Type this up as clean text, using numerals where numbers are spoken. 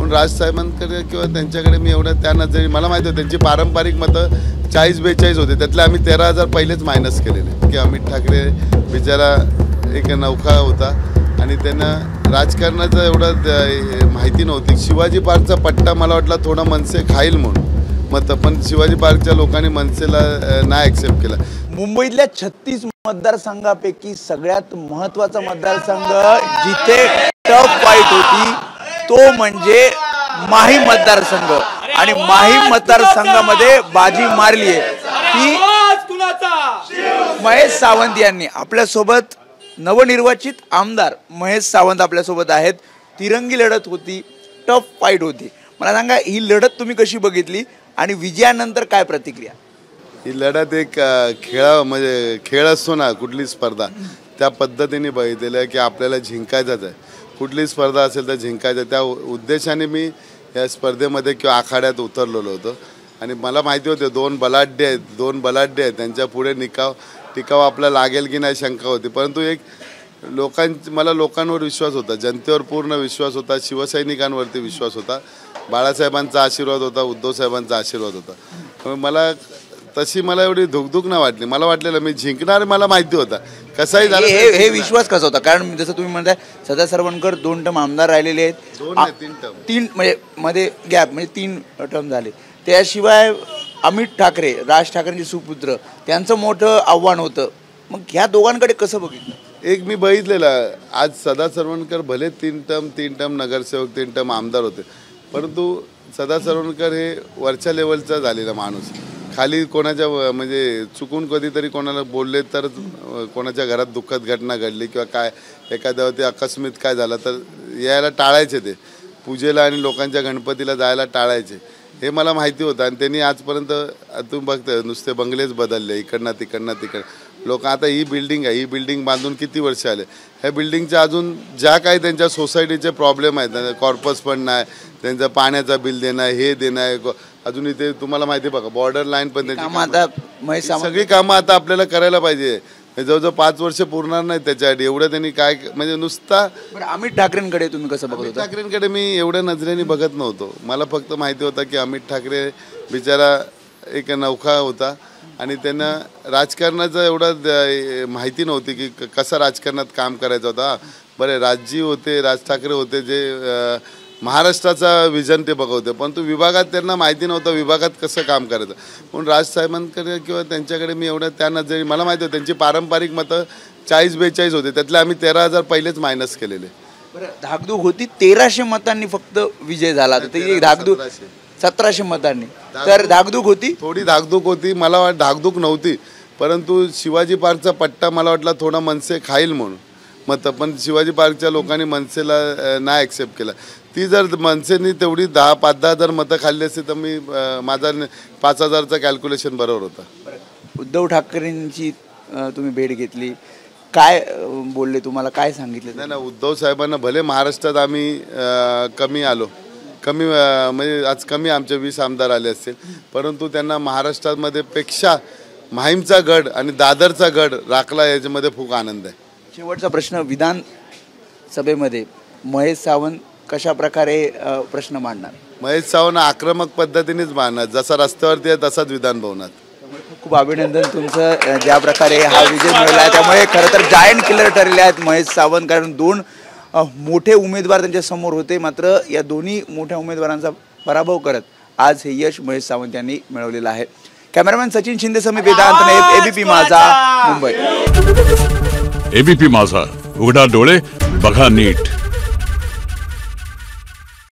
म्हणून राजसाहेबांकडे किंवा त्यांच्याकडे मी एवढं त्या नजरे मला माहिती होतं त्यांची पारंपरिक मतं 40-42 होते, त्यातले आम्ही 13,000 पहिलेच मायनस केलेले की अमित ठाकरे बिचारा एक नौका होता आणि त्यांना राजकारणाचं एवढं माहिती नव्हती. शिवाजी पार्कचा पट्टा मला वाटला थोडा मनसे खाईल म्हणून मतं, पण शिवाजी पार्कच्या लोकांनी मनसेला नाही ॲक्सेप्ट केला. मुंबईतल्या 36 मतदारसंघापैकी सगळ्यात महत्त्वाचा मतदारसंघ जिथे टफ फाईट होती तो म्हणजे माही मतदारसंघ आणि माही मतदारसंघामध्ये बाजी मारली आहे ती महेश सावंत यांनी. आपल्यासोबत नवनिर्वाचित आमदार महेश सावंत आपल्यासोबत आहेत. तिरंगी लढत होती, टफ फाईट होती. मला सांगा ही लढत तुम्ही कशी बघितली आणि विजयानंतर काय प्रतिक्रिया? ही लढत एक म्हणजे खेळ असतो ना, कुठली स्पर्धा त्या पद्धतीने बघितलेलं आहे की आपल्याला जिंकायचंच आहे. कुठली स्पर्धा असेल तर जिंकायचं, त्या उद्देशाने मी या स्पर्धेमध्ये किंवा आखाड्यात उतरलेलो होतो. आणि मला माहिती होते दोन बलाढ्य आहेत त्यांच्या पुढे टिकाव आपला लागेल की नाही शंका होती. परंतु एक मला लोकांवर विश्वास होता, जनतेवर पूर्ण विश्वास होता, शिवसैनिकांवरती विश्वास होता, बाळासाहेबांचा आशीर्वाद होता, उद्धव साहेबांचा आशीर्वाद होता. मला एवढी धुकधुक नाही वाटली. मला वाटलेलं मी जिंकणार, मला माहिती होता. कसाही झालं हे विश्वास कसा होता? कारण जसं तुम्ही म्हणताय सदा सरवणकर 2 टर्म आमदार राहिलेले आहेत, 3 म्हणजे मध्ये गॅप म्हणजे 3 टर्म झाले. त्याशिवाय अमित ठाकरे राज ठाकरेंचे सुपुत्र त्यांचं मोठं आव्हान होतं. मग ह्या दोघांकडे कसं बघितलं? एक मी बघितलेलं आज सदा सरवणकर भले 3 टर्म नगरसेवक 3 टर्म आमदार होते, परंतु सदा सरवणकर हे वरच्या लेवलचा झालेला माणूस. खाली कोणाच्या म्हणजे चुकून कधीतरी कोणाला बोलले तर कोणाच्या घरात दुःखद घटना घडली किंवा काय एखाद्यावरती आकस्मिक काय झालं तर यायला टाळायचे, ते पूजेला आणि लोकांच्या गणपतीला जायला टाळायचे. हे मला माहिती होतं. आणि त्यांनी आजपर्यंत तुम्ही बघता नुसते बंगलेच बदलले, इकडनं तिकडनं लोक. आता ही बिल्डिंग बांधून किती वर्ष आले. ह्या बिल्डिंगच्या अजून ज्या काही त्यांच्या सोसायटीचे प्रॉब्लेम आहेत, कॉर्पस फंड नाही, त्यांचं पाण्याचा बिल देणं, हे देणं आहे, अजून इथे तुम्हाला माहिती बघा बॉर्डर लाईन पण त्यांची सगळी कामं आता आपल्याला करायला पाहिजे. जवळजवळ 5 वर्ष पुरणार नाही त्याच्यासाठी. एवढं त्यांनी काय म्हणजे नुसता. अमित ठाकरेंकडे तुम्ही कसं बघत? अमित ठाकरेंकडे मी एवढ्या नजरेने बघत नव्हतो. मला फक्त माहिती होतं की अमित ठाकरे बिचारा एक नौका होता आणि त्यांना राजकारणाचं एवढं माहिती नव्हती की कसं राजकारणात काम करायचं होतं. बरे राज ठाकरे होते जे महाराष्ट्राचा विजन ते बघवते, परंतु विभागात त्यांना माहिती नव्हतं विभागात कसं काम करायचं. म्हणून राजसाहेबांकडे किंवा त्यांच्याकडे मी एवढं त्या नजरे मला माहिती होतं त्यांची पारंपरिक मतं 40-42 होते, त्यातले आम्ही 13,000 पहिलेच मायनस केलेले. धाकधूक होती. 1300 मतांनी फक्त विजय झाला. धाकधूक 1700 मतांनी. तर धाकधूक होती, थोडी धाकधूक होती. मला वाटतं धाकधूक नव्हती, परंतु शिवाजी पार्कचा पट्टा मला वाटला थोडा मनसे खाईल म्हणून मतं, पण शिवाजी पार्कच्या लोकांनी मनसेला नाही ॲक्सेप्ट केला. ती जर मनसेनी तेवढी 5-10 हजार मतं खाल्ली असती तर मी माझा 5,000चा कॅल्क्युलेशन बरोबर होता. उद्धव ठाकरेंची तुम्ही भेट घेतली, काय बोलले तुम्हाला, काय सांगितलं? नाही उद्धव साहेबांना भले महाराष्ट्रात आम्ही कमी म्हणजे आज कमी आमचे 20 आमदार आले असतील, परंतु त्यांना महाराष्ट्रामध्ये पेक्षा माहीमचा गड आणि दादरचा गड राखला याच्यामध्ये खूप आनंद आहे. शेवटचा प्रश्न, विधानसभेमध्ये महेश सावंत कशा प्रकारे प्रश्न मांडणार? महेश सावंत आक्रमक पद्धतीनेच मांडणार, जसा रस्त्यावरती आहे तसाच विधान भवनात. खूप अभिनंदन तुमचं ज्या प्रकारे हा विजय मिळाला आहे. त्यामुळे खरं तर जायंट किलर ठरले आहेत महेश सावंत, कारण 2 मोठे उमेदवार त्यांच्या समोर होते, मात्र या दोन्ही मोठ्या उमेदवारांचा पराभव करत आज हे यश महेश सावंत यांनी मिळवलेलं आहे. कॅमेरामॅन सचिन शिंदे समीप वेदांत, एबीपी माझा, मुंबई. एबीपी माझा, उघडा डोळे बघा नीट.